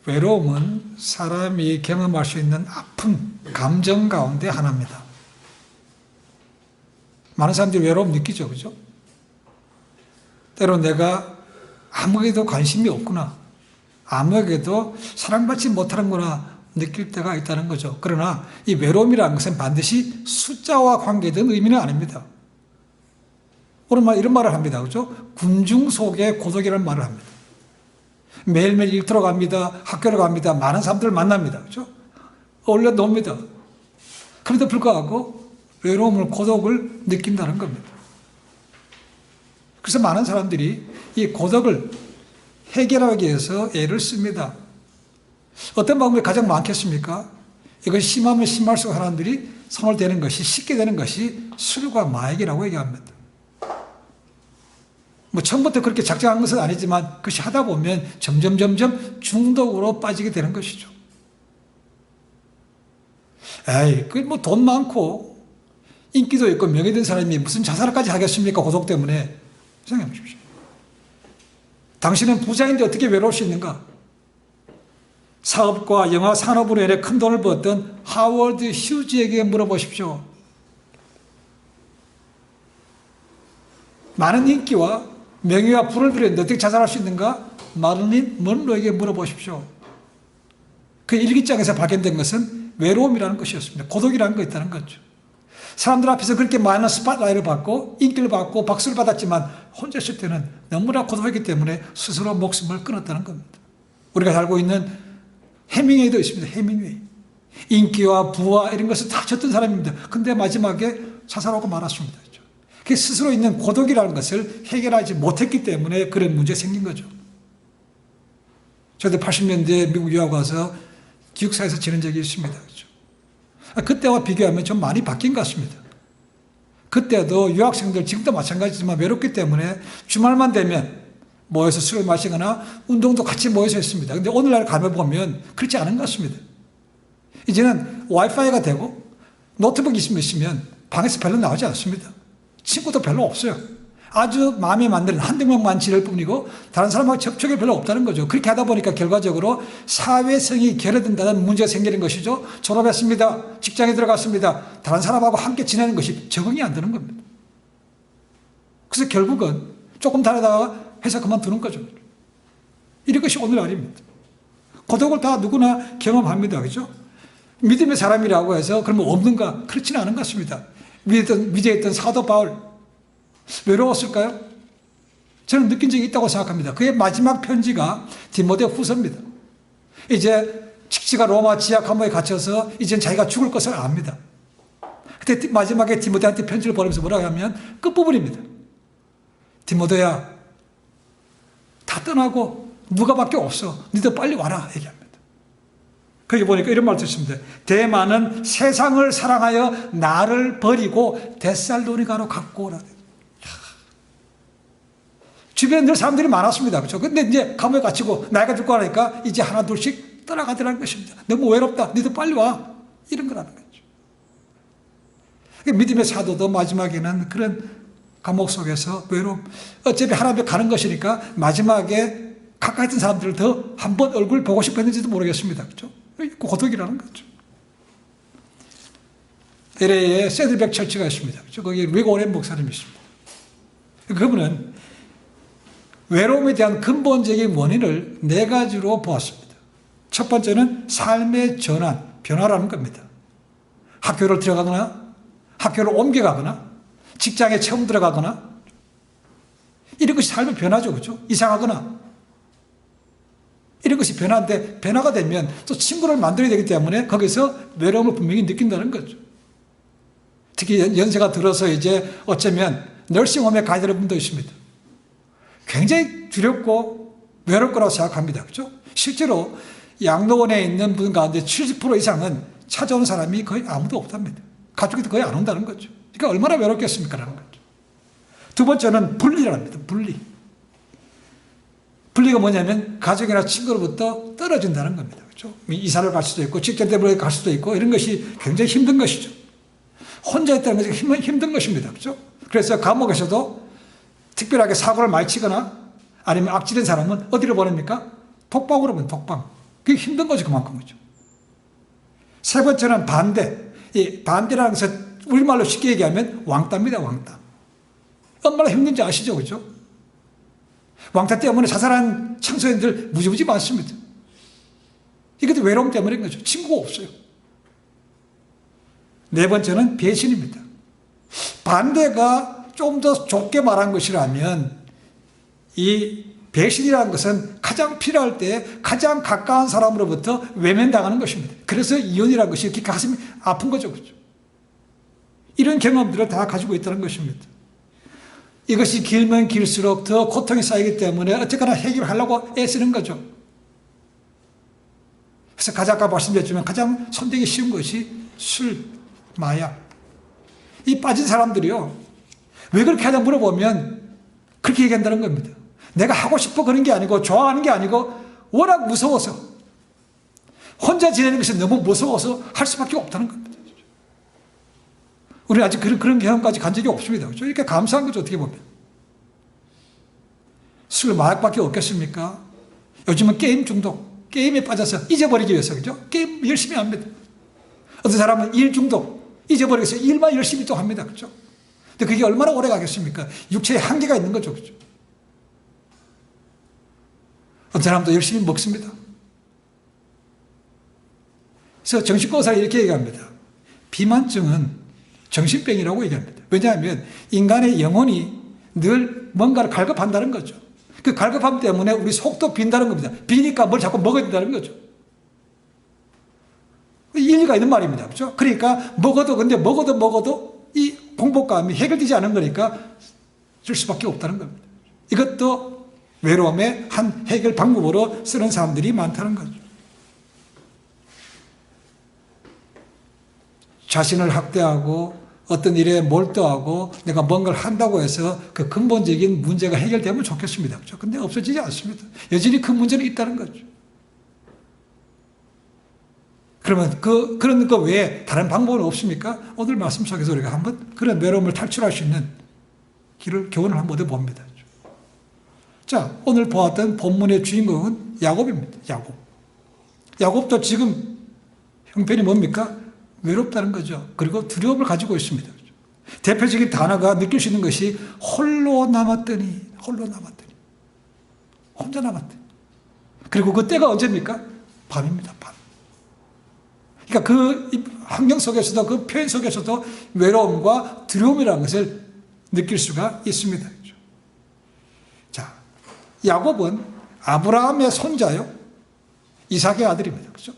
외로움은 사람이 경험할 수 있는 아픈 감정 가운데 하나입니다. 많은 사람들이 외로움 느끼죠, 그죠? 때로 내가 아무에게도 관심이 없구나, 아무에게도 사랑받지 못하는구나 느낄 때가 있다는 거죠. 그러나 이 외로움이라는 것은 반드시 숫자와 관계된 의미는 아닙니다. 오늘 이런 말을 합니다, 그죠? 군중 속의 고독이라는 말을 합니다. 매일매일 일터로 갑니다. 학교로 갑니다. 많은 사람들을 만납니다. 그렇죠? 어울려 놉니다. 그럼에도 불구하고 외로움을, 고독을 느낀다는 겁니다. 그래서 많은 사람들이 이 고독을 해결하기 위해서 애를 씁니다. 어떤 방법이 가장 많겠습니까? 이것이 심하면 심할수록 사람들이 손을 대는 것이, 쉽게 되는 것이 술과 마약이라고 얘기합니다. 처음부터 그렇게 작정한 것은 아니지만 그것이 하다 보면 점점 중독으로 빠지게 되는 것이죠. 에이, 돈 많고 인기도 있고 명예 된 사람이 무슨 자살까지 하겠습니까? 고독 때문에. 생각해 보십시오. 당신은 부자인데 어떻게 외로울 수 있는가? 사업과 영화 산업으로 인해 큰 돈을 벌었던 하워드 휴즈에게 물어보십시오. 많은 인기와 명예와 부를 누렸는데 어떻게 자살할 수 있는가? 마릴린 먼로에게 물어보십시오. 그 일기장에서 발견된 것은 외로움이라는 것이었습니다. 고독이라는 거 있다는 거죠. 사람들 앞에서 그렇게 많은 스팟라이트를 받고 인기를 받고 박수를 받았지만 혼자 있을 때는 너무나 고독했기 때문에 스스로 목숨을 끊었다는 겁니다. 우리가 살고 있는 해밍웨이도 있습니다. 해밍웨이. 인기와 부와 이런 것을 다 줬던 사람입니다. 근데 마지막에 자살하고 말았습니다. 그 스스로 있는 고독이라는 것을 해결하지 못했기 때문에 그런 문제가 생긴 거죠. 저도 80년대에 미국 유학 와서 기숙사에서 지낸 적이 있습니다. 그렇죠? 그때와 비교하면 좀 많이 바뀐 것 같습니다. 그때도 유학생들, 지금도 마찬가지지만 외롭기 때문에 주말만 되면 모여서 술을 마시거나 운동도 같이 모여서 했습니다. 근데 오늘날 가보면 그렇지 않은 것 같습니다. 이제는 와이파이가 되고 노트북 있으면 방에서 별로 나오지 않습니다. 친구도 별로 없어요. 아주 마음에 맞는 한두 명만 지낼 뿐이고 다른 사람하고 접촉이 별로 없다는 거죠. 그렇게 하다 보니까 결과적으로 사회성이 결여된다는 문제가 생기는 것이죠. 졸업했습니다. 직장에 들어갔습니다. 다른 사람하고 함께 지내는 것이 적응이 안 되는 겁니다. 그래서 결국은 조금 다니다가 회사 그만두는 거죠. 이런 것이 오늘날입니다. 고독을 다 누구나 경험합니다. 그렇죠? 믿음의 사람이라고 해서 그러면 없는가? 그렇지는 않은 것 같습니다. 위대에 있던 사도 바울, 외로웠을까요? 저는 느낀 적이 있다고 생각합니다. 그의 마지막 편지가 디모데 후서입니다. 이제 직지가 로마 지하 감옥에 갇혀서 이젠 자기가 죽을 것을 압니다. 그때 마지막에 디모데한테 편지를 보내면서 뭐라고 하면 끝부분입니다. 디모데야, 다 떠나고 누가밖에 없어. 너희들 빨리 와라 얘기합니다. 거기 보니까 이런 말도 있습니다. 대만은 세상을 사랑하여 나를 버리고 데살로니가로 갖고 오라. 주변에 늘 사람들이 많았습니다. 그렇죠? 근데 이제 감옥에 갇히고 나이가 들고 하니까 이제 하나 둘씩 떠나가더라는 것입니다. 너무 외롭다. 너희들 빨리 와. 이런 거라는 거죠. 믿음의 사도도 마지막에는 그런 감옥 속에서 외로움. 어차피 하나님께 가는 것이니까 마지막에 가까이 있던 사람들을 더 한 번 얼굴 보고 싶었는지도 모르겠습니다. 그렇죠? 고독이라는 거죠. LA에 세들백 철치가 있습니다. 거기 릭 오렌 목사님이 있습니다. 그분은 외로움에 대한 근본적인 원인을 4가지로 보았습니다. 첫 번째는 삶의 전환, 변화라는 겁니다. 학교를 들어가거나 학교를 옮겨가거나 직장에 처음 들어가거나 이런 것이 삶의 변화죠. 그렇죠? 이상하거나 이런 것이 변화인데 변화가 되면 또 친구를 만들어야 되기 때문에 거기서 외로움을 분명히 느낀다는 거죠. 특히 연세가 들어서 이제 어쩌면 널싱홈에 가야 되는 분도 있습니다. 굉장히 두렵고 외로울 거라고 생각합니다. 그렇죠? 실제로 양로원에 있는 분 가운데 70% 이상은 찾아오는 사람이 거의 아무도 없답니다. 가족이 거의 안 온다는 거죠. 그러니까 얼마나 외롭겠습니까? 라는 거죠. 두 번째는 분리랍니다. 분리가 뭐냐면 가족이나 친구로부터 떨어진다는 겁니다. 그렇죠? 이사를 갈 수도 있고 직장 때문에 갈 수도 있고 이런 것이 굉장히 힘든 것이죠. 혼자 있다는 것이 힘든 것입니다. 그렇죠? 그래서 감옥에서도 특별하게 사고를 많이 치거나 아니면 악질인 사람은 어디로 보냅니까? 독방으로 보내요. 독방. 그게 힘든 거죠, 그만큼이죠. 세 번째는 반대. 이 반대라는 것은 우리말로 쉽게 얘기하면 왕따입니다, 왕따. 얼마나 힘든지 아시죠, 그죠? 왕따 때문에 자살한 청소년들 무지무지 많습니다. 이것도 외로움 때문인 거죠. 친구가 없어요. 네 번째는 배신입니다. 반대가 좀 더 좁게 말한 것이라면 이 배신이라는 것은 가장 필요할 때 가장 가까운 사람으로부터 외면당하는 것입니다. 그래서 이혼이라는 것이 이렇게 가슴이 아픈 거죠. 그렇죠? 이런 경험들을 다 가지고 있다는 것입니다. 이것이 길면 길수록 더 고통이 쌓이기 때문에 어쨌거나 해결하려고 애쓰는 거죠. 그래서 아까 말씀드렸지만 가장 손대기 쉬운 것이 술, 마약. 이 빠진 사람들이요. 왜 그렇게 하냐 물어보면 그렇게 얘기한다는 겁니다. 내가 하고 싶어 그런 게 아니고 좋아하는 게 아니고 워낙 무서워서 혼자 지내는 것이 너무 무서워서 할 수밖에 없다는 겁니다. 우리는 아직 그런 경험까지 간 적이 없습니다. 그렇죠? 이렇게 감사한 거죠, 어떻게 보면. 술, 마약밖에 없겠습니까? 요즘은 게임 중독, 게임에 빠져서 잊어버리기 위해서, 그죠? 게임 열심히 합니다. 어떤 사람은 일 중독, 잊어버리기 위해서 일만 열심히 또 합니다. 그죠? 근데 그게 얼마나 오래 가겠습니까? 육체에 한계가 있는 거죠. 그죠? 어떤 사람도 열심히 먹습니다. 그래서 정신과의사가 이렇게 얘기합니다. 비만증은 정신병이라고 얘기합니다. 왜냐하면 인간의 영혼이 늘 뭔가를 갈급한다는 거죠. 그 갈급함 때문에 우리 속도 빈다는 겁니다. 비니까 뭘 자꾸 먹어야 된다는 거죠. 일리가 있는 말입니다. 그렇죠? 그러니까 먹어도 이 공복감이 해결되지 않은 거니까 줄 수밖에 없다는 겁니다. 이것도 외로움의 한 해결 방법으로 쓰는 사람들이 많다는 거죠. 자신을 학대하고 어떤 일에 몰두하고 내가 뭔가를 한다고 해서 그 근본적인 문제가 해결되면 좋겠습니다. 그렇죠? 근데 없어지지 않습니다. 여전히 그 문제는 있다는 거죠. 그러면 그런 거 외에 다른 방법은 없습니까? 오늘 말씀 속에서 우리가 한번 그런 외로움을 탈출할 수 있는 교훈을 한번 얻어봅니다. 자, 오늘 보았던 본문의 주인공은 야곱입니다. 야곱도 지금 형편이 뭡니까? 외롭다는 거죠. 그리고 두려움을 가지고 있습니다. 대표적인 단어가 느낄 수 있는 것이 홀로 남았더니 혼자 남았더니. 그리고 그 때가 언제입니까? 밤입니다. 밤. 그러니까 그 환경 속에서도 그 표현 속에서도 외로움과 두려움이라는 것을 느낄 수가 있습니다. 자, 야곱은 아브라함의 손자요, 이삭의 아들입니다. 그렇죠?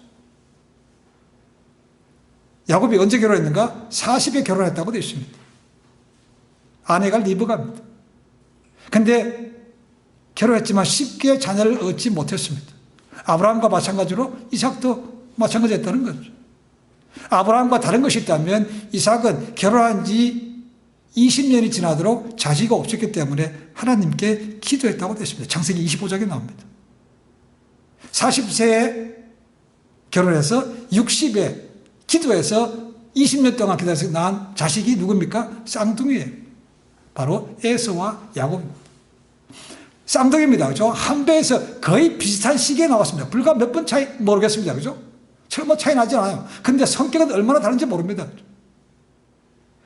야곱이 언제 결혼했는가? 40에 결혼했다고 되어 있습니다. 아내가 리브가입니다. 근데 결혼했지만 쉽게 자녀를 얻지 못했습니다. 아브라함과 마찬가지로 이삭도 마찬가지였다는 거죠. 아브라함과 다른 것이 있다면 이삭은 결혼한 지 20년이 지나도록 자식이 없었기 때문에 하나님께 기도했다고 되어 있습니다. 창세기 25장에 나옵니다. 40세에 결혼해서 60에 기도해서 20년 동안 기도해서 낳은 자식이 누굽니까? 쌍둥이에요. 바로 에서와 야곱입니다. 쌍둥이입니다. 그죠? 한 배에서 거의 비슷한 시기에 나왔습니다. 불과 몇 번 차이 모르겠습니다. 그죠? 설마 차이 나지 않아요. 근데 성격은 얼마나 다른지 모릅니다.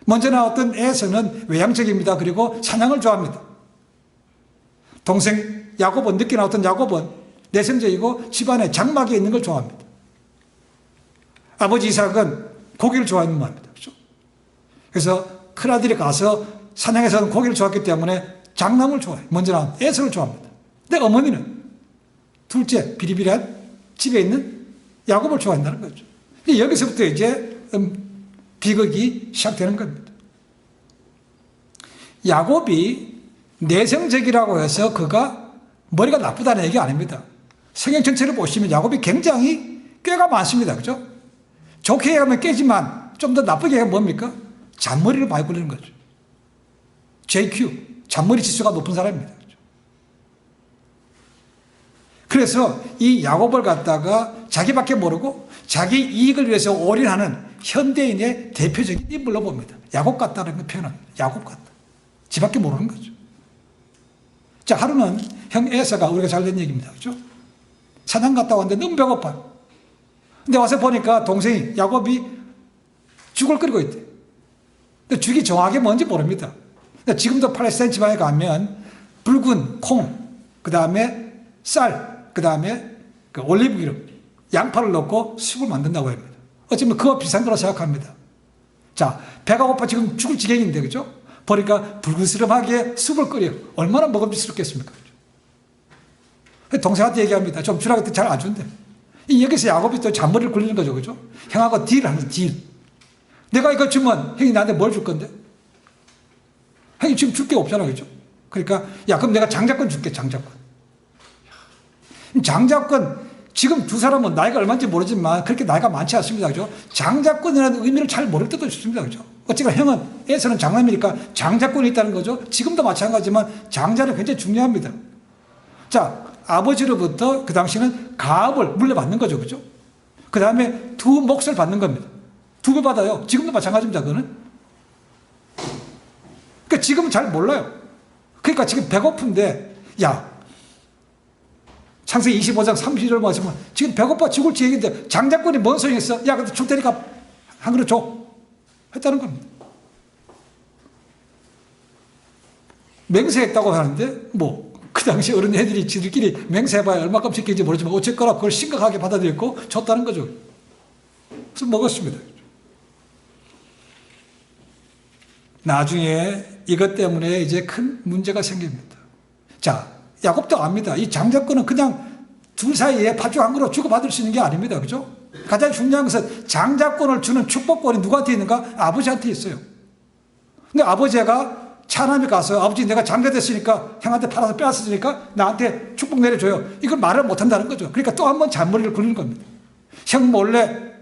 먼저 나왔던 에서는 외향적입니다. 그리고 사냥을 좋아합니다. 동생 야곱은, 늦게 나왔던 야곱은 내성적이고 집안에 장막에 있는 걸 좋아합니다. 아버지 이삭은 고기를 좋아하는 말입니다. 그렇죠? 그래서 큰아들이 가서 사냥에서는 고기를 좋아했기 때문에 장남을 좋아해요. 먼저 나온 에서를 좋아합니다. 근데 어머니는 둘째 비리비리한 집에 있는 야곱을 좋아한다는 거죠. 여기서부터 이제 비극이 시작되는 겁니다. 야곱이 내성적이라고 해서 그가 머리가 나쁘다는 얘기 아닙니다. 성경 전체를 보시면 야곱이 굉장히 꾀가 많습니다. 그죠? 좋게 얘기하면 깨지만 좀 더 나쁘게 얘기하면 뭡니까? 잔머리를 많이 굴리는 거죠. JQ, 잔머리 지수가 높은 사람입니다. 그래서 이 야곱을 갖다가 자기밖에 모르고 자기 이익을 위해서 올인하는 현대인의 대표적인 인물로 봅니다. 야곱 같다는 그 표현은 야곱 같다. 지밖에 모르는 거죠. 자, 하루는 형 에서가 우리가 잘 된 얘기입니다. 그렇죠? 사냥 갔다 왔는데 너무 배고파요. 근데 와서 보니까 동생이 야곱이 죽을 끓이고 있대. 근데 죽이 정확히 뭔지 모릅니다. 근데 지금도 팔레스타인 지방에 가면 붉은 콩, 그 다음에 쌀, 그 다음에 그 올리브 기름, 양파를 넣고 숲을 만든다고 합니다. 어쩌면 그와 비슷한 거라 생각합니다. 자, 배가 고파 지금 죽을 지경인데, 그죠? 보니까 불그스름하게 숲을 끓여. 얼마나 먹음직스럽겠습니까? 동생한테 얘기합니다. 좀 주라고 했더니 잘 안 준대. 여기서 야곱이 또 잔머리를 굴리는 거죠, 그죠? 형하고 딜을 하면서 딜. 내가 이거 주면 형이 나한테 뭘 줄 건데? 형이 지금 줄 게 없잖아, 그죠? 그러니까, 야, 그럼 내가 장자권 줄게, 장자권. 장자권, 지금 두 사람은 나이가 얼마인지 모르지만 그렇게 나이가 많지 않습니다, 그죠? 장자권이라는 의미를 잘 모를 때도 있습니다, 그죠? 어쨌거나 형은, 애서는 장남이니까 장자권이 있다는 거죠. 지금도 마찬가지지만 장자는 굉장히 중요합니다. 자, 아버지로부터 그 당시는 가업을 물려받는 거죠, 그죠? 그 다음에 두 몫을 받는 겁니다. 두 배 받아요. 지금도 마찬가지입니다, 그거는. 그러니까 지금은 잘 몰라요. 그러니까 지금 배고픈데, 야, 창세기 25장 30절 말씀은 지금 배고파 죽을 지경인데 장자권이 뭔 소용이 있어? 야, 근데 줄 테니까 한 그릇 줘. 했다는 겁니다. 맹세했다고 하는데, 그 당시 어른 애들이 지들끼리 맹세해봐야 얼마큼 지킬지 모르지만 어쨌거나 그걸 심각하게 받아들였고 줬다는 거죠. 그래서 먹었습니다. 나중에 이것 때문에 이제 큰 문제가 생깁니다. 자, 야곱도 압니다. 이 장자권은 그냥 둘 사이에 팥죽 한 그릇 주고받을 수 있는 게 아닙니다. 그죠? 가장 중요한 것은 장자권을 주는 축복권이 누구한테 있는가? 아버지한테 있어요. 근데 아버지가 차남이 가서 아버지 내가 장자 됐으니까 형한테 팔아서 빼앗았으니까 나한테 축복 내려줘요. 이걸 말을 못한다는 거죠. 그러니까 또 한 번 잔머리를 굴리는 겁니다. 형 몰래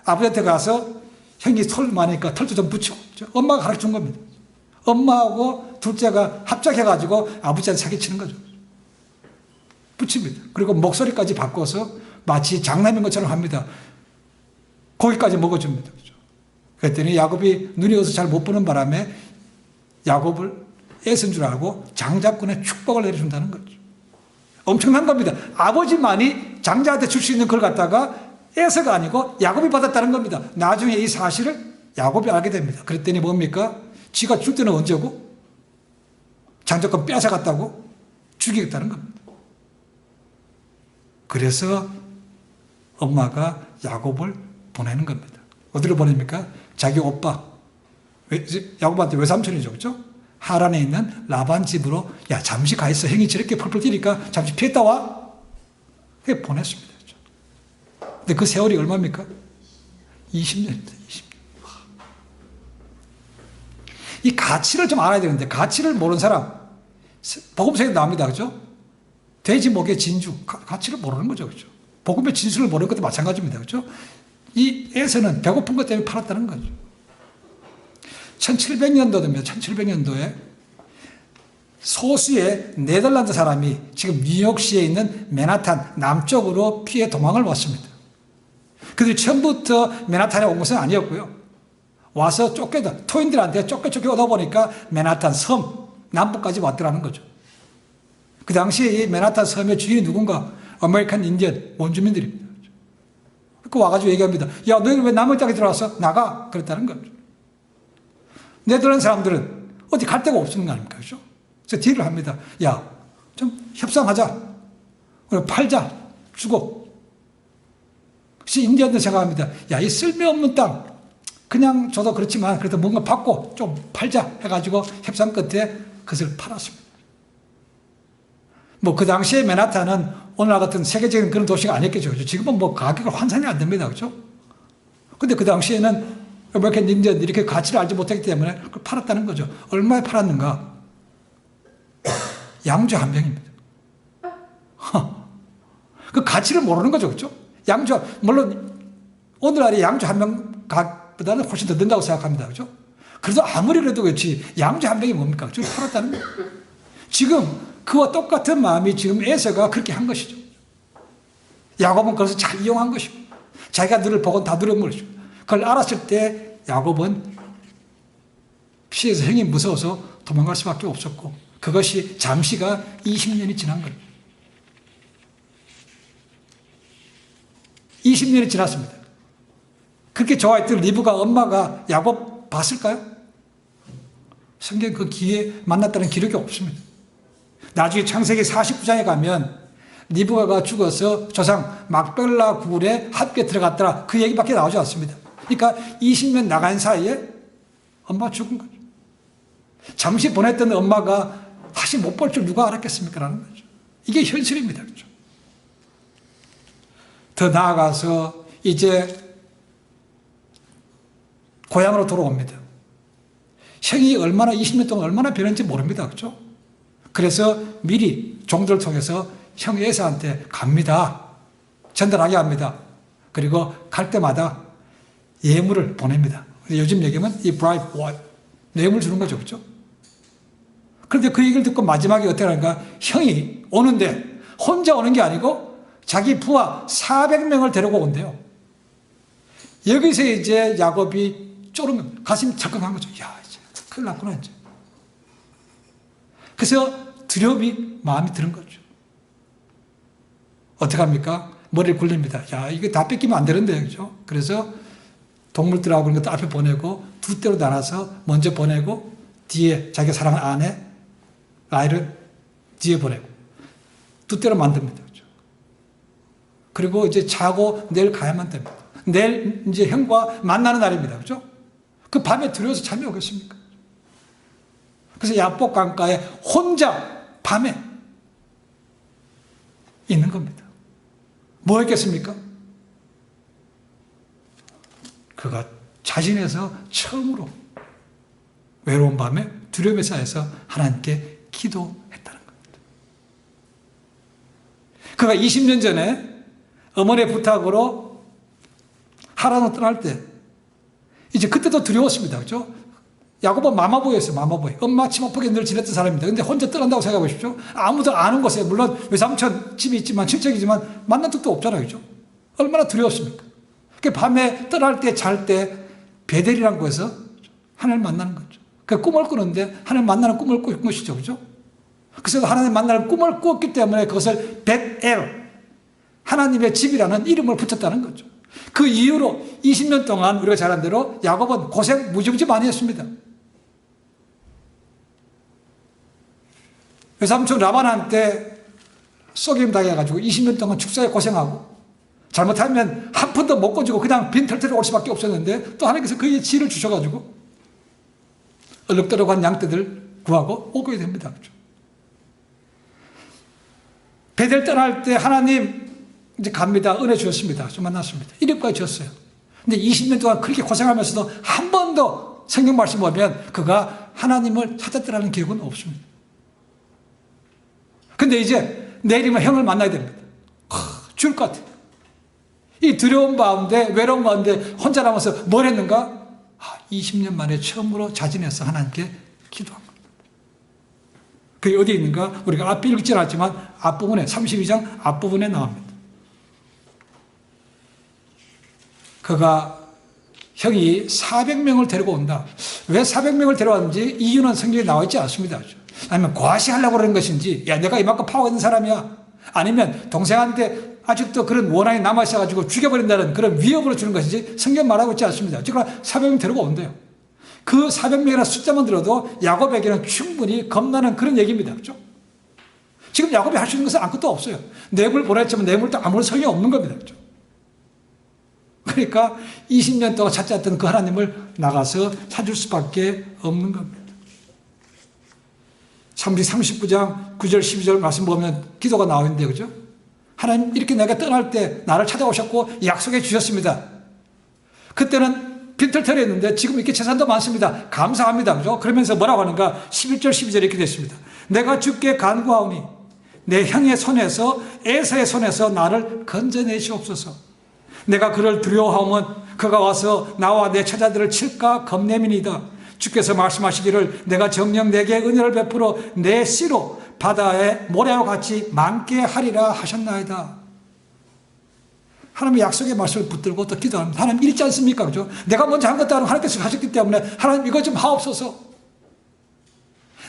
아버지한테 가서 형이 털 많으니까 털도 좀 붙이고, 엄마가 가르쳐준 겁니다. 엄마하고 둘째가 합작해가지고 아버지한테 사기치는 거죠. 붙입니다. 그리고 목소리까지 바꿔서 마치 장남인 것처럼 합니다. 고기까지 먹어줍니다. 그랬더니 야곱이 눈이 어서 잘 못 보는 바람에 야곱을 애쓴 줄 알고 장자권의 축복을 내려준다는 거죠. 엄청난 겁니다. 아버지만이 장자한테 줄 수 있는 걸 갖다가 에서가 아니고 야곱이 받았다는 겁니다. 나중에 이 사실을 야곱이 알게 됩니다. 그랬더니 뭡니까? 지가 줄 때는 언제고? 장자권 뺏어갔다고? 죽이겠다는 겁니다. 그래서 엄마가 야곱을 보내는 겁니다. 어디로 보냅니까? 자기 오빠, 야곱한테 외삼촌이죠, 그렇죠? 하란에 있는 라반 집으로, 야, 잠시 가 있어. 형이 저렇게 펄펄 뛰니까 잠시 피했다 와. 그렇게 보냈습니다. 근데 그 세월이 얼마입니까? 20년입니다. 20년. 이 가치를 좀 알아야 되는데, 가치를 모르는 사람, 복음서에 나옵니다, 그렇죠? 돼지 목의 진주, 가치를 모르는 거죠, 그렇죠? 복음의 진수를 모르는 것도 마찬가지입니다, 그렇죠? 이 에서는 배고픈 것 때문에 팔았다는 거죠. 1700년도입니다. 1700년도에 소수의 네덜란드 사람이 지금 뉴욕시에 있는 맨하탄 남쪽으로 피해 도망을 왔습니다. 그들이 처음부터 맨하탄에 온 것은 아니었고요. 와서 토인들한테 쫓겨 오다 보니까 맨하탄 섬 남부까지 왔더라는 거죠. 그 당시에 이 맨하탄 섬의 주인이 누군가? 아메리칸 인디언 원주민들입니다. 그 와가지고 얘기합니다. 야, 너희 왜 남의 땅에 들어와서 나가? 그랬다는 거죠. 네덜란드 사람들은 어디 갈 데가 없는 거 아닙니까? 그죠? 그래서 딜을 합니다. 야, 좀 협상하자. 그리고 팔자. 주고. 그래서 인디언들 생각합니다. 야, 이 쓸데없는 땅. 그냥 줘도 그렇지만 그래도 뭔가 받고 좀 팔자 해가지고 협상 끝에 그것을 팔았습니다. 그 당시에 맨하탄은 오늘날 같은 세계적인 그런 도시가 아니었겠죠. 그죠? 지금은 가격을 환산이 안 됩니다. 그죠? 근데 그 당시에는 아메리칸 인디언들이 이렇게 가치를 알지 못했기 때문에 그걸 팔았다는 거죠. 얼마에 팔았는가? 양주 한 병입니다. 그 가치를 모르는 거죠. 그죠? 양주, 물론 오늘날의 양주 한 병 값보다는 훨씬 더 든다고 생각합니다. 그죠? 그래도 아무리 그래도 그렇지 양주 한 병이 뭡니까? 그죠? 팔았다는 거예요. 지금 그와 똑같은 마음이 지금 에서가 그렇게 한 것이죠. 야곱은 그래서 잘 이용한 것이고 자기가 너를 복은 다 누려물죠. 그걸 알았을 때 야곱은 피해서 형이 무서워서 도망갈 수밖에 없었고 그것이 잠시가 20년이 지난 거예요. 20년이 지났습니다. 그렇게 좋아했던 리브가 엄마가 야곱 봤을까요? 성경 그 기회에 만났다는 기록이 없습니다. 나중에 창세기 49장에 가면 리브가가 죽어서 조상 막벨라 굴에 함께 들어갔더라, 그 얘기밖에 나오지 않습니다. 그러니까 20년 나간 사이에 엄마가 죽은 거죠. 잠시 보냈던 엄마가 다시 못 볼 줄 누가 알았겠습니까? 라는 거죠. 이게 현실입니다. 그렇죠? 더 나아가서 이제 고향으로 돌아옵니다. 형이 20년 동안 얼마나 변했는지 모릅니다. 그렇죠? 그래서 미리 종들을 통해서 형 에사한테 갑니다. 전달하게 합니다. 그리고 갈 때마다 예물을 보냅니다. 요즘 얘기하면 이 bribe, 뇌물 주는 거죠. 그렇죠? 그런데 그 얘기를 듣고 마지막에 어떻게 하는가? 형이 오는데 혼자 오는 게 아니고 자기 부하 400명을 데리고 온대요. 여기서 이제 야곱이 쫄으면 가슴이 착각한 거죠. 야, 이제 큰일 났구나, 이제. 그래서 두려움이 마음이 드는 거죠. 어떻게 합니까? 머리를 굴립니다. 야, 이거 다 뺏기면 안 되는데, 그죠? 그래서 동물들하고 그런 것도 앞에 보내고, 두 대로 나눠서 먼저 보내고, 뒤에 자기가 사랑하는 아내, 아이를 뒤에 보내고, 두 대로 만듭니다. 그죠? 그리고 이제 자고 내일 가야만 됩니다. 내일 이제 형과 만나는 날입니다. 그죠? 그 밤에 두려워서 잠이 오겠습니까? 그래서 야복 강가에 혼자 밤에 있는 겁니다. 뭐 했겠습니까? 그가 자신에서 처음으로 외로운 밤에 두려움에 쌓여서 하나님께 기도했다는 겁니다. 그가 20년 전에 어머니의 부탁으로 하란으로 떠날 때 이제 그때도 두려웠습니다. 그렇죠? 야곱은 마마보이였어요. 마마보이. 엄마 치마폭에 늘 지냈던 사람입니다. 근데 혼자 떠난다고 생각해 보십시오. 아무도 아는 곳에, 물론 외삼촌 집이 있지만, 친척이지만 만난 적도 없잖아요. 그죠? 얼마나 두려웠습니까? 그 밤에 떠날 때, 잘 때 베델이라는 곳에서 하나님을 만나는 거죠. 그 꿈을 꾸는데 하나님 만나는 꿈을 꾼 것이죠. 그죠? 그래서 하나님 만나는 꿈을 꾸었기 때문에 그것을 벳엘, 하나님의 집이라는 이름을 붙였다는 거죠. 그 이후로 20년 동안 우리가 잘 아는 대로 야곱은 고생 무지무지 많이 했습니다. 외삼촌 라반한테 속임 당해가지고 20년 동안 축사에 고생하고, 잘못하면 한 푼도 못 거지고 그냥 빈털터리 올 수밖에 없었는데, 또 하나님께서 그에게 지혜를 주셔가지고 얼룩덜룩 한 양떼들 구하고 오게 됩니다. 그렇죠? 베델 떠날 때 하나님 이제 갑니다. 은혜 주셨습니다. 좀 만났습니다. 이름까지 줬어요. 근데 20년 동안 그렇게 고생하면서도 한 번도 성경 말씀 보면 그가 하나님을 찾았다는 기억은 없습니다. 근데 이제 내일이면 형을 만나야 됩니다. 죽을 것 같아요. 이 두려운 가운데, 외로운 가운데 혼자 남아서 뭘 했는가? 20년 만에 처음으로 자진해서 하나님께 기도한 겁니다. 그게 어디 있는가? 우리가 앞에 읽지 않았지만 앞부분에, 32장 앞부분에 나옵니다. 그가 형이 400명을 데리고 온다. 왜 400명을 데려왔는지 이유는 성경에 나와 있지 않습니다. 아니면 과시하려고 그러는 것인지, 야, 내가 이만큼 파워 있는 사람이야. 아니면 동생한테 아직도 그런 원한이 남아있어가지고 죽여버린다는 그런 위협으로 주는 것인지 성경 말하고 있지 않습니다. 즉, 400명 데리고 온대요. 그 400명이라는 숫자만 들어도 야곱에게는 충분히 겁나는 그런 얘기입니다. 그렇죠? 지금 야곱이 할 수 있는 것은 아무것도 없어요. 뇌물 보냈지만 뇌물도 아무런 소용이 없는 겁니다. 그렇죠? 그러니까 20년 동안 찾지 않던 그 하나님을 나가서 찾을 수밖에 없는 겁니다. 39장 9절 12절 말씀 보면 기도가 나오는데, 그죠? 하나님, 이렇게 내가 떠날 때 나를 찾아오셨고 약속해 주셨습니다. 그때는 빈털터리였는데 지금 이렇게 재산도 많습니다. 감사합니다. 그죠? 그러면서 뭐라고 하는가? 11절 12절 이렇게 됐습니다. 내가 주께 간구하오니 내 형의 손에서, 에사의 손에서 나를 건져내시옵소서. 내가 그를 두려워하면 그가 와서 나와 내 처자들을 칠까 겁내미니이다. 주께서 말씀하시기를 내가 정녕 내게 은혜를 베풀어 내 씨로 바다의 모래와 같이 많게 하리라 하셨나이다. 하나님의 약속의 말씀을 붙들고 또 기도합니다. 하나님 잃지 않습니까? 그죠? 내가 먼저 한 것도 아니고 하나님께서 하셨기 때문에 하나님 이거 좀 하옵소서.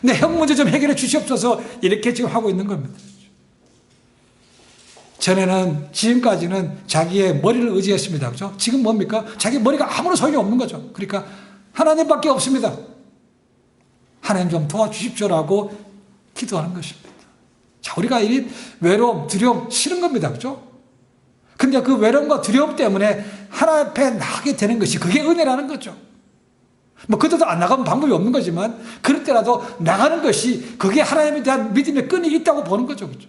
내 형 문제 좀 해결해 주시옵소서. 이렇게 지금 하고 있는 겁니다. 전에는, 지금까지는 자기의 머리를 의지했습니다. 그죠? 지금 뭡니까? 자기 머리가 아무런 소용이 없는 거죠. 그러니까 하나님밖에 없습니다. 하나님 좀 도와주십시오라고 기도하는 것입니다. 자, 우리가 이 외로움, 두려움 싫은 겁니다. 그죠? 근데 그 외로움과 두려움 때문에 하나님 앞에 나가게 되는 것이 그게 은혜라는 거죠. 뭐 그때도 안 나가면 방법이 없는 거지만 그럴 때라도 나가는 것이 그게 하나님에 대한 믿음의 끈이 있다고 보는 거죠. 그죠?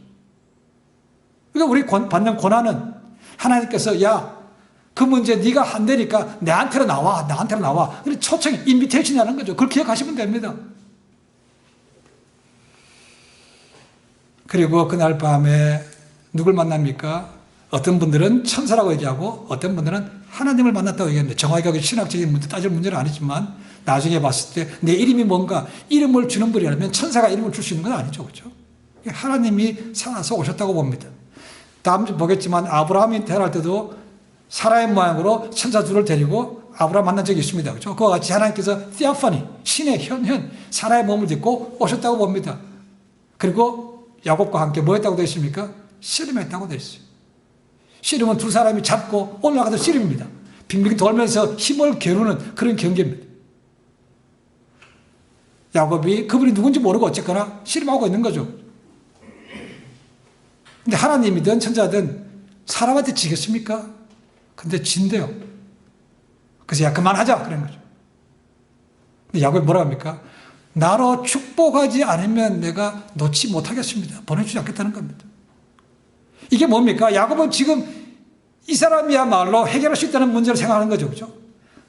그러니까 우리 받는 고난은 하나님께서 야, 그 문제 네가 안 되니까 나한테로 나와. 그래서 초청이 인비테이션이라는 거죠. 그걸 기억하시면 됩니다. 그리고 그날 밤에 누굴 만납니까? 어떤 분들은 천사라고 얘기하고 어떤 분들은 하나님을 만났다고 얘기하는데 정확하게 신학적인 문제 따질 문제는 아니지만 나중에 봤을 때 내 이름이 뭔가 이름을 주는 분이라면 천사가 이름을 줄 수 있는 건 아니죠. 그렇죠? 하나님이 살아서 오셨다고 봅니다. 다음 주 보겠지만 아브라함이 태어날 때도 사라의 모양으로 천사 둘을 데리고 아브라함 만난 적이 있습니다. 그렇죠? 그와 같이 하나님께서 티아파니, 신의 현현, 사라의 몸을 딛고 오셨다고 봅니다. 그리고 야곱과 함께 뭐 했다고 되어 있습니까? 씨름했다고 되어 있어요. 씨름은 두 사람이 잡고 올라가도 씨름입니다. 빙빙 돌면서 힘을 겨루는 그런 경기입니다. 야곱이 그분이 누군지 모르고 어쨌거나 씨름하고 있는 거죠. 근데 하나님이든 천자든 사람한테 지겠습니까? 근데 진대요. 그래서 야, 그만하자. 그런 거죠. 근데 야곱이 뭐라 합니까? 나로 축복하지 않으면 내가 놓지 못하겠습니다. 보내주지 않겠다는 겁니다. 이게 뭡니까? 야곱은 지금 이 사람이야말로 해결할 수 있다는 문제를 생각하는 거죠. 그죠?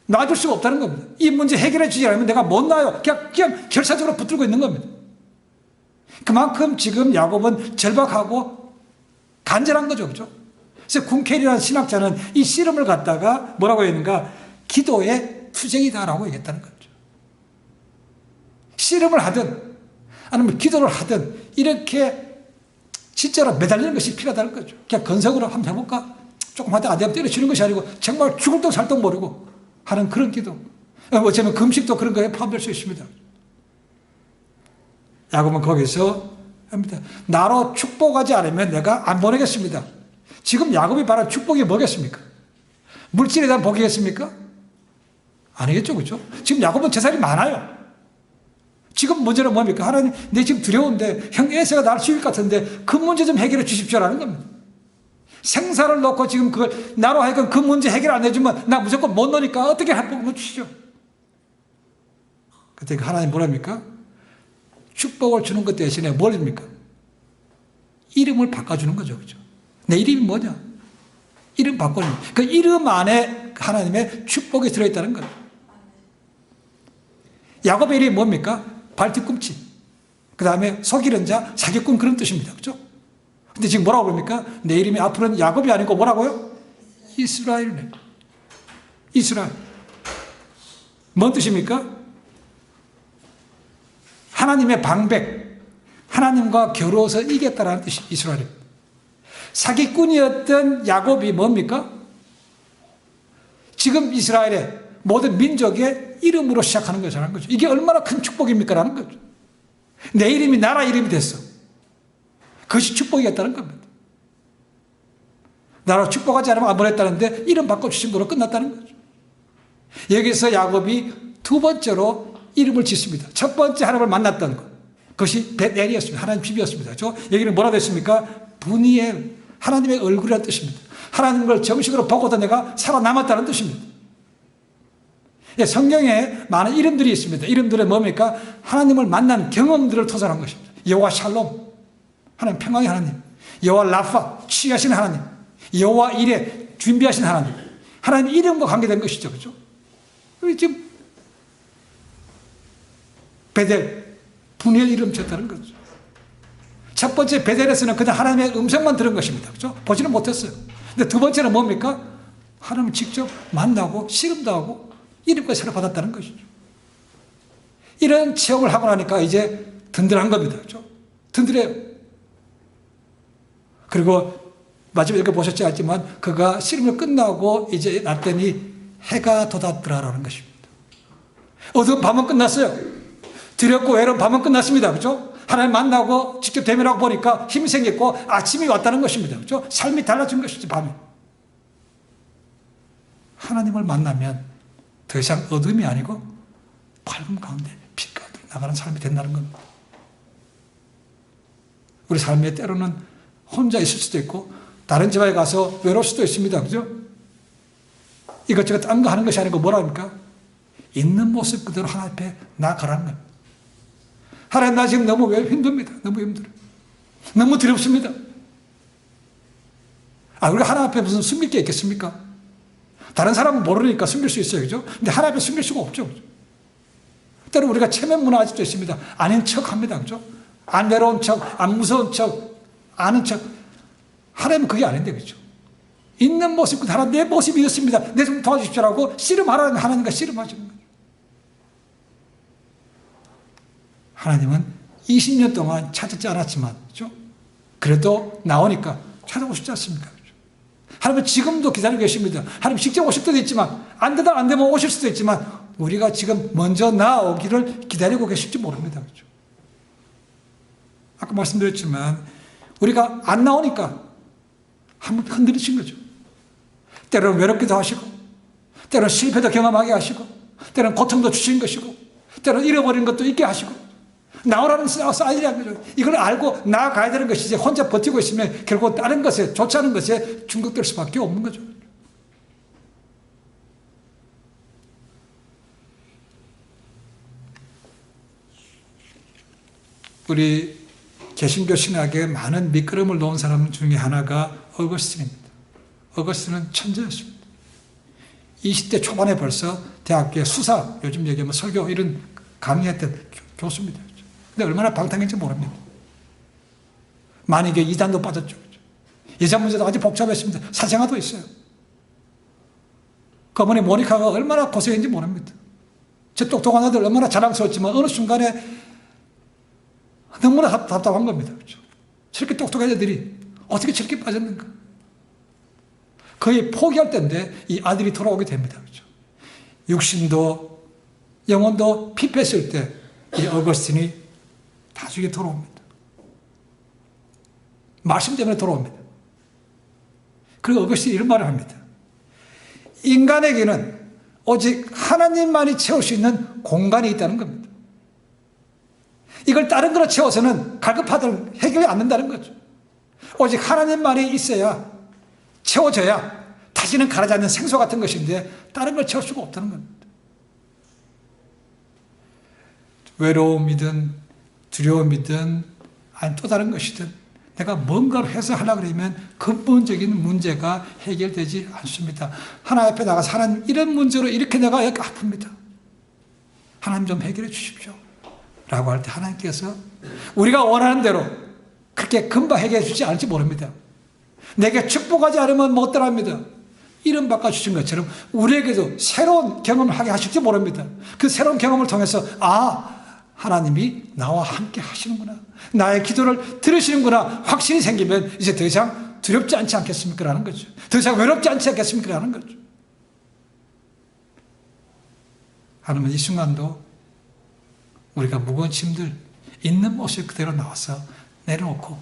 놔줄 수가 없다는 겁니다. 이 문제 해결해 주지 않으면 내가 못 놔요. 그냥 결사적으로 붙들고 있는 겁니다. 그만큼 지금 야곱은 절박하고 간절한 거죠. 그죠? 그래서 군켈이라는 신학자는 이 씨름을 갖다가 뭐라고 했는가? 기도의 투쟁이다라고 얘기했다는 거죠. 씨름을 하든 아니면 기도를 하든 이렇게 진짜로 매달리는 것이 필요하다는 거죠. 그냥 건성으로 한번 해볼까? 조금 하다 안 되면 때려치는 것이 아니고 정말 죽을 똥 살 똥 모르고 하는 그런 기도. 어쩌면 금식도 그런 거에 포함될 수 있습니다. 야곱은 거기서 합니다. 나로 축복하지 않으면 내가 안 보내겠습니다. 지금 야곱이 바란 축복이 뭐겠습니까? 물질에 대한 복이겠습니까? 아니겠죠. 그렇죠? 지금 야곱은 재산이 많아요. 지금 문제는 뭡니까? 하나님, 내 지금 두려운데 형 에서가 나를 죽일 것 같은데 그 문제 좀 해결해 주십시오라는 겁니다. 생사를 놓고 지금 그걸 나로 하여금 그 문제 해결 안 해주면 나 무조건 못 노니까 어떻게 할 법을 주시죠. 그때 하나님 뭐랍니까? 축복을 주는 것 대신에 뭘 줍니까? 이름을 바꿔주는 거죠. 그죠? 내 이름이 뭐냐? 이름 바꿔주는 거예요. 그 이름 안에 하나님의 축복이 들어있다는 거예요. 야곱의 이름이 뭡니까? 발뒤꿈치. 그 다음에 속이는 자, 사기꾼 그런 뜻입니다. 그죠? 근데 지금 뭐라고 그럽니까? 내 이름이 앞으로는 야곱이 아니고 뭐라고요? 이스라엘이네. 이스라엘. 뭔 뜻입니까? 하나님의 방백. 하나님과 겨루어서 이겼다라는 뜻이 이스라엘입니다. 사기꾼이었던 야곱이 뭡니까? 지금 이스라엘의 모든 민족의 이름으로 시작하는 것이라는 거죠. 이게 얼마나 큰 축복입니까? 라는 거죠. 내 이름이 나라 이름이 됐어. 그것이 축복이었다는 겁니다. 나로 축복하지 않으면 안 보냈다는데 이름 바꿔주신 거로 끝났다는 거죠. 여기서 야곱이 두 번째로 이름을 짓습니다. 첫 번째 하나님을 만났던 것. 그것이 벳엘이었습니다. 하나님 집이었습니다. 여기는 뭐라 됐습니까? 분이엘. 하나님의 얼굴이라는 뜻입니다. 하나님을 정식으로 보고도 내가 살아남았다는 뜻입니다. 성경에 많은 이름들이 있습니다. 이름들은 뭡니까? 하나님을 만난 경험들을 토설한 것입니다. 여호와 샬롬, 하나님 평강의 하나님. 여호와 라파, 치유하시는 하나님. 여호와 이레, 준비하신 하나님. 하나님 이름과 관계된 것이죠. 그렇죠? 지금 베델, 분이엘 이름 쳤다는 거죠. 첫 번째 베델에서는 그냥 하나님의 음성만 들은 것입니다. 그렇죠? 보지는 못했어요. 근데 두 번째는 뭡니까? 하나님을 직접 만나고 씨름도 하고 이름까지 새로 받았다는 것이죠. 이런 체험을 하고 나니까 이제 든든한 겁니다. 그렇죠? 든든해요. 그리고 마지막에 이렇게 보셨지 않지만 그가 씨름을 끝나고 이제 났더니 해가 돋았더라라는 것입니다. 어두운 밤은 끝났어요. 두렵고 외로운 밤은 끝났습니다. 그렇죠? 하나님 만나고 직접 대면하고 보니까 힘이 생겼고 아침이 왔다는 것입니다. 그렇죠? 삶이 달라진 것이죠, 밤에. 하나님을 만나면 더 이상 어둠이 아니고 밝음 가운데 빛 가운데 나가는 삶이 된다는 겁니다. 우리 삶에 때로는 혼자 있을 수도 있고 다른 집에 가서 외로울 수도 있습니다. 그죠? 이것저것 딴 거 하는 것이 아니고 뭐랍니까? 있는 모습 그대로 하나님 앞에 나아가라는 겁니다. 하나님, 나 지금 너무 힘듭니다. 너무 힘들어요. 너무 두렵습니다. 우리가 하나님 앞에 무슨 숨길 게 있겠습니까? 다른 사람은 모르니까 숨길 수 있어요. 그죠? 근데 하나님 앞에 숨길 수가 없죠. 그죠? 때로 우리가 체면 문화 아직도 있습니다. 아닌 척 합니다. 그죠? 안 외로운 척, 안 무서운 척, 아는 척. 하나님은 그게 아닌데, 그죠? 있는 모습, 하나님 내 모습이 이렇습니다. 내 좀 도와주십시오라고 씨름하라는 하나님과 씨름하시는 거예요. 하나님은 20년 동안 찾지 않았지만, 그죠? 그래도 나오니까 찾아오시지 않습니까? 그죠? 하나님은 지금도 기다리고 계십니다. 하나님 직접 오실 때도 있지만, 안 되면 오실 수도 있지만, 우리가 지금 먼저 나오기를 기다리고 계실지 모릅니다. 그죠? 아까 말씀드렸지만, 우리가 안 나오니까 한번 흔들리신 거죠. 때로는 외롭기도 하시고, 때로는 실패도 경험하게 하시고, 때로는 고통도 주신 것이고, 때로는 잃어버린 것도 있게 하시고, 나오라는 사인이라는 거죠. 이걸 알고 나아가야 되는 것이지, 혼자 버티고 있으면 결국 다른 것에, 좋지 않은 것에 중독될 수밖에 없는 거죠. 우리 개신교 신학에 많은 밑거름을 놓은 사람 중에 하나가 어거스틴입니다. 어거스틴은 천재였습니다. 20대 초반에 벌써 대학교에 수사, 요즘 얘기하면 설교 이런 강의했던 교수입니다. 근데 얼마나 방탕했는지 모릅니다. 만약에 이단도 빠졌죠. 여자 문제도 아주 복잡했습니다. 사생아도 있어요. 그 어머니 모니카가 얼마나 고생했는지 모릅니다. 저 똑똑한 아들 얼마나 자랑스러웠지만 어느 순간에 너무나 답답한 겁니다. 그렇죠? 저렇게 똑똑한 애들이 어떻게 저렇게 빠졌는가? 거의 포기할 때인데 이 아들이 돌아오게 됩니다. 그렇죠? 육신도 영혼도 피폐했을 때 이 어거스틴이 나중에 돌아옵니다. 말씀 때문에 돌아옵니다. 그리고 어거스틴이 이런 말을 합니다. 인간에게는 오직 하나님만이 채울 수 있는 공간이 있다는 겁니다. 이걸 다른 거로 채워서는 갈급하든 해결이 안 된다는 거죠. 오직 하나님만이 있어야, 채워져야 다시는 가라지 않는 생수 같은 것인데 다른 걸 채울 수가 없다는 겁니다. 외로움이든 두려움이든 아니 또 다른 것이든 내가 뭔가를 해서 하려고 그러면 근본적인 문제가 해결되지 않습니다. 하나님 앞에 나가서 하나님 이런 문제로 이렇게 내가 여기 아픕니다. 하나님 좀 해결해 주십시오. 라고 할 때 하나님께서 우리가 원하는 대로 그렇게 금방 해결해 주지 않을지 모릅니다. 내게 축복하지 않으면 못 따라합니다. 이름 바꿔주신 것처럼 우리에게도 새로운 경험을 하게 하실지 모릅니다. 그 새로운 경험을 통해서 하나님이 나와 함께 하시는구나. 나의 기도를 들으시는구나. 확신이 생기면 이제 더 이상 두렵지 않지 않겠습니까? 라는 거죠. 더 이상 외롭지 않지 않겠습니까? 라는 거죠. 하나님은 이 순간도 우리가 무거운 짐들 있는 모습 그대로 나와서 내려놓고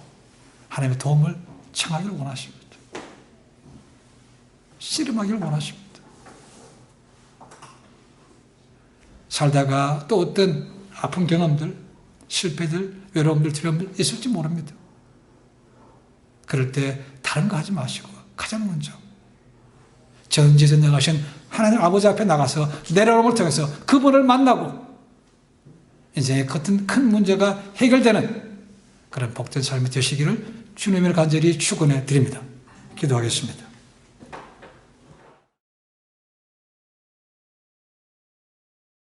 하나님의 도움을 청하기를 원하십니다. 씨름하기를 원하십니다. 살다가 또 어떤 아픈 경험들, 실패들, 외로움들, 두려움들 있을지 모릅니다. 그럴 때 다른 거 하지 마시고 가장 먼저 전지전능하신 하나님 아버지 앞에 나가서 내려옴을 통해서 그분을 만나고 이제 큰 문제가 해결되는 그런 복된 삶이 되시기를 주님을 간절히 축원해 드립니다. 기도하겠습니다.